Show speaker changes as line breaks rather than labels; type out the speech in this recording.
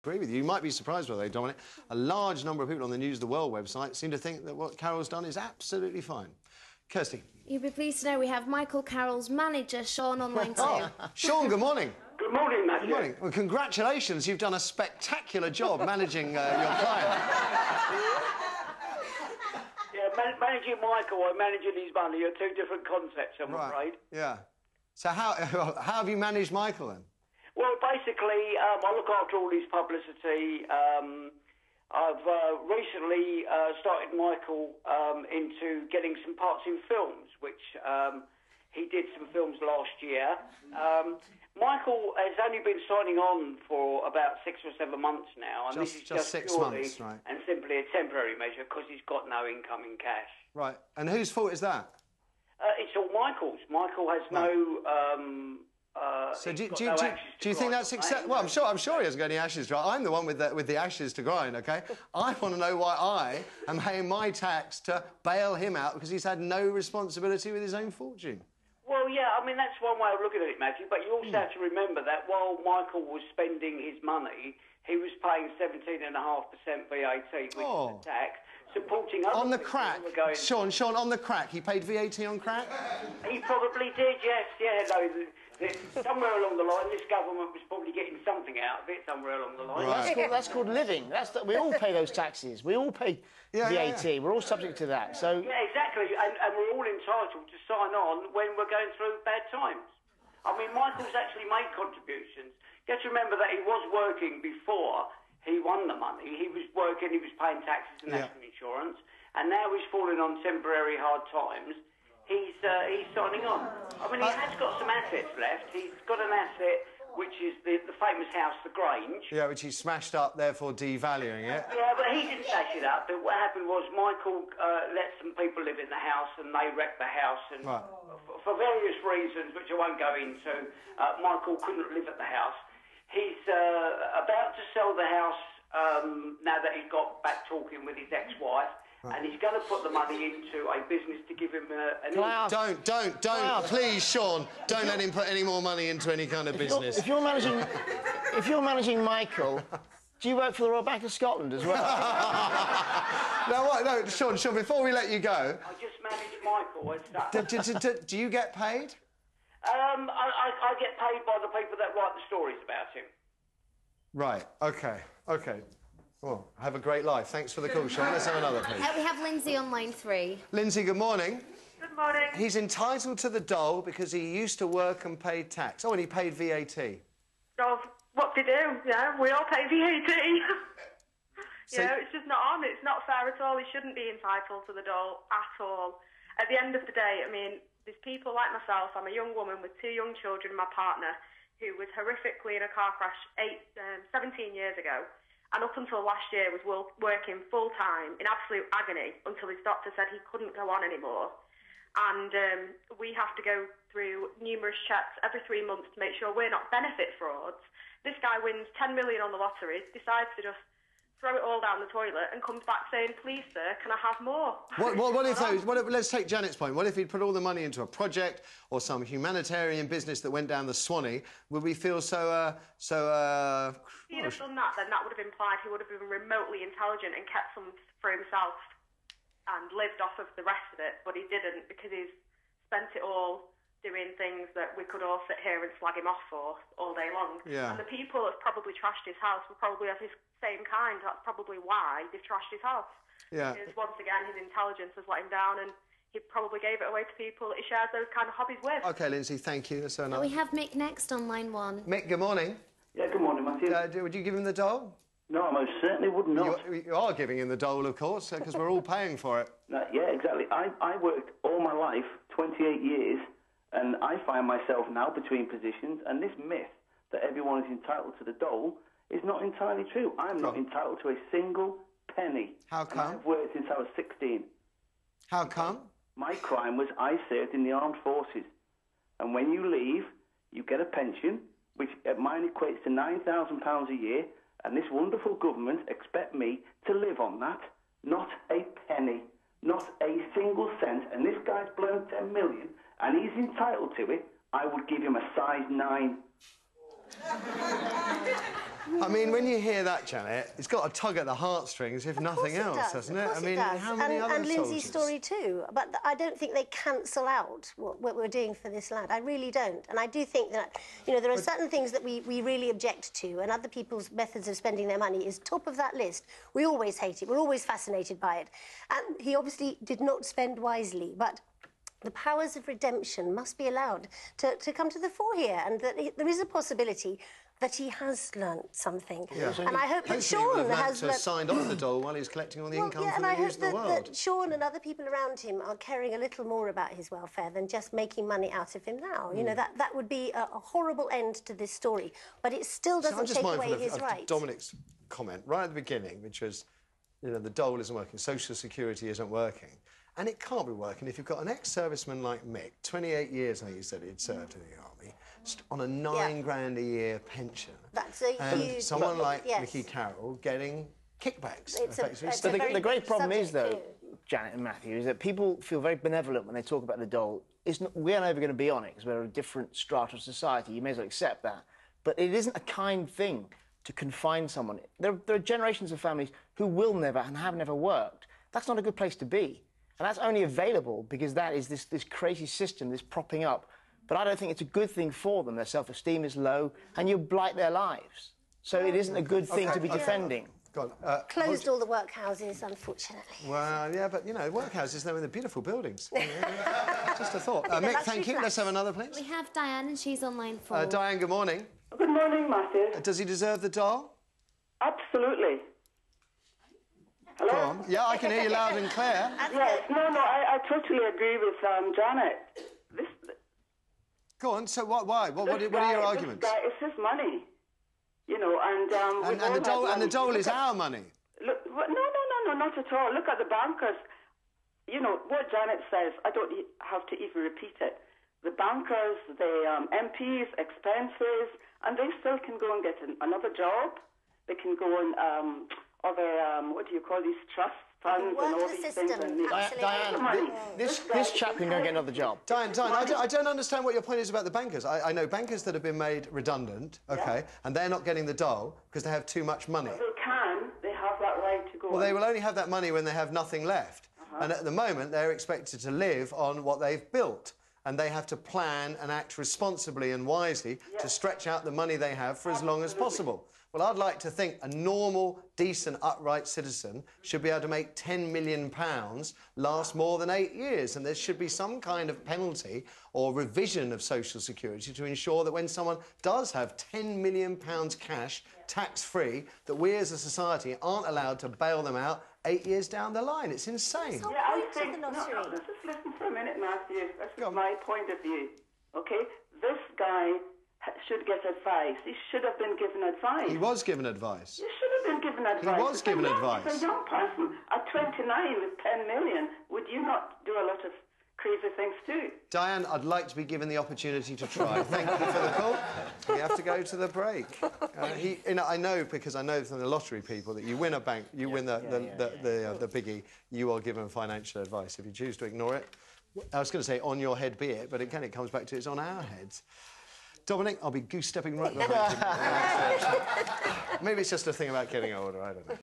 agree with you. You might be surprised by that, Dominic. A large number of people on the News of the World website seem to think that what Carroll's done is absolutely fine. Kirsty.
You'll be pleased to know we have Michael Carroll's manager, Sean, on line too.
Oh, Sean, good morning.
Good morning, Matthew.
Good morning. Well, congratulations. You've done a spectacular job managing your client.
Yeah, managing Michael or managing his money are two different concepts, I'm afraid.
Yeah. So how have you managed Michael then?
Well, basically, I look after all his publicity. I've recently started Michael into getting some parts in films, which he did some films last year. Michael has only been signing on for about 6 or 7 months now, and this is just 6 months, right? And simply a temporary measure because he's got no income in cash.
Right. And whose fault is that?
It's all Michael's. Michael has no.
So do you think that's acceptable? Well, I'm sure he hasn't got any ashes to grind. I'm the one with the ashes to grind, OK? I want to know why I am paying my tax to bail him out because he's had no responsibility with his own fortune.
Well, yeah, I mean, that's one way of looking at it, Matthew, but you also have to remember that while Michael was spending his money, he was paying 17.5% VAT, which is the tax, supporting other
on the crack. Sean, on the crack. He paid VAT on crack?
He probably did, yes. Yeah, no, somewhere along the line, this government was probably getting something out of it somewhere along the line.
Right. That's called living. We all pay those taxes. We all pay VAT. Yeah. We're all subject to that. So
yeah, exactly. And we're all entitled to sign on when we're going through bad times. I mean, Michael's actually made contributions. You have to remember that he was working before he won the money. He was working, he was paying taxes and national insurance, and now he's falling on temporary hard times. He's signing on. I mean, he has got some assets left. He's got an asset which is the famous house, the Grange. Yeah,
which he smashed up, therefore devaluing it.
Yeah, but he didn't smash it up. But what happened was Michael let some people live in the house and they wrecked the house. And for various reasons, which I won't go into, Michael couldn't live at the house. He's about to sell the house now that he's got back talking with his ex-wife. And he's going to put the money into a business to give him an...
Don't, please, Sean, don't let him put any more money into any kind of business.
If you're managing Michael, do you work for the Royal Bank of Scotland as well?
No, Sean, before we let you go...
I just manage Michael as such.
Do you get paid?
I get paid by the people that write the stories about him.
Right, OK. Well, have a great life. Thanks for the call, Sean. Let's have another, please.
We have Lindsay on line 3.
Lindsay, good morning.
Good morning.
He's entitled to the dole because he used to work and paid tax. Oh, and he paid VAT.
Oh, what to do? Yeah, we all pay VAT.
So,
it's just not on. It's not fair at all. He shouldn't be entitled to the dole at all. At the end of the day, I mean, there's people like myself. I'm a young woman with 2 young children, my partner, who was horrifically in a car crash 17 years ago. And up until last year was working full-time in absolute agony until his doctor said he couldn't go on anymore. And we have to go through numerous checks every 3 months to make sure we're not benefit frauds. This guy wins 10 million on the lottery, decides to just throw it all down the toilet and comes back saying, please, sir, can I have more?
Let's take Janet's point. What if he'd put all the money into a project or some humanitarian business that went down the Swanee? Would we feel so...
If he'd have done that, then that would have implied he would have been remotely intelligent and kept some for himself and lived off of the rest of it, but he didn't because he's spent it all doing things that we could all sit here and slag him off for all day long. Yeah. And the people that probably trashed his house were probably of his same kind. That's probably why they've trashed his house. Yeah. Because once again, his intelligence has let him down and he probably gave it away to people that he shares those kind of hobbies with.
OK, Lindsay, thank you. That's so nice.
We have Mick next on line 1.
Mick, good morning.
Yeah, good morning, Matthew.
Would you give him the dole?
No, I most certainly would not.
You are giving him the dole, of course, because we're all paying for it.
Yeah, exactly. I worked all my life, 28 years, and I find myself now between positions, and this myth that everyone is entitled to the dole is not entirely true. I'm not entitled to a single penny.
How come?
I've worked since I was 16.
How come?
My crime was I served in the armed forces, and when you leave, you get a pension, which at mine equates to £9,000 a year, and this wonderful government expect me to live on that. Not a penny, not a single cent, and this guy's blown 10 million, and he's entitled to it. I would give him a size 9.
I mean, when you hear that, Janet, it's got a tug at the heartstrings, if nothing else, hasn't it? I mean, how many other
and Lindsay's
soldiers?
story too. But I don't think they cancel out what we're doing for this lad. I really don't. And I do think that, you know, there are certain things that we really object to, and other people's methods of spending their money is top of that list. We always hate it. We're always fascinated by it. And he obviously did not spend wisely, but the powers of redemption must be allowed to come to the fore here, and that there is a possibility that he has learnt something. Yeah. And I hope that Sean has
signed off the dole while he's collecting all the income from the news of the world.
That Sean and other people around him are caring a little more about his welfare than just making money out of him now. You know, that would be a horrible end to this story. But it still doesn't take away his right.
Dominic's comment right at the beginning, which was, you know, the dole isn't working, social security isn't working. And it can't be working if you've got an ex-serviceman like Mick, 28 years, I think he said he'd served in the army, on a £9 grand a year pension.
That's a huge...
And someone like Michael Carroll getting kickbacks.
The great problem is, though, Janet and Matthew, is that people feel very benevolent when they talk about the dole. We're never going to be on it because we're a different strata of society. You may as well accept that. But it isn't a kind thing to confine someone. There are generations of families who will never and have never worked. That's not a good place to be. And that's only available because that is this crazy system, this propping up. But I don't think it's a good thing for them. Their self-esteem is low, and you blight their lives. So it isn't a good thing to be defending.
Closed all the workhouses, unfortunately.
Well, yeah, but, you know, workhouses, they're in the beautiful buildings. Just a thought. Mick, thank you. Let's have another, please.
We have Diane, and she's on line 4.
Diane, good morning.
Good morning, Matthew.
Does he deserve the dole?
Absolutely. Hello?
Go on. Yeah, I can hear you loud and clear.
Yes, no, I totally agree with Janet.
Go on, so why? What are your arguments?
This guy, it's his money, you know, and
the dole is our money.
Look, no, not at all. Look at the bankers. You know, what Janet says, I don't have to even repeat it. The bankers, the MPs, expenses, and they still can go and get another job. They can go and... other, what do you call these trusts, funds and all these things.
Diane, this chap can go and get another job.
Diane, I don't understand what your point is about the bankers. I know bankers that have been made redundant, and they're not getting the dole because they have too much money.
They have that right to go.
Well, they will only have that money when they have nothing left. And at the moment, they're expected to live on what they've built. And they have to plan and act responsibly and wisely to stretch out the money they have for as long as possible. Well, I'd like to think a normal, decent, upright citizen should be able to make £10 million last more than 8 years, and there should be some kind of penalty or revision of social security to ensure that when someone does have £10 million cash, tax-free, that we as a society aren't allowed to bail them out 8 years down the line. It's insane.
Yeah, I think... No, just listen for a minute, Matthew. That's my point of view, OK? This guy... should get advice. He should have been given advice.
He was given advice.
You should have been given advice.
He was given advice.
As a young person, at 29 with 10 million, would you not do a lot of crazy things too?
Diane, I'd like to be given the opportunity to try. Thank you for the call. We have to go to the break. I know, because I know from the lottery people, that you win a bank, you win the biggie, you are given financial advice. If you choose to ignore it, I was going to say on your head be it, but again it comes back to it's on our heads. Dominic, I'll be goose-stepping right behind you. Maybe it's just a thing about getting older, I don't know.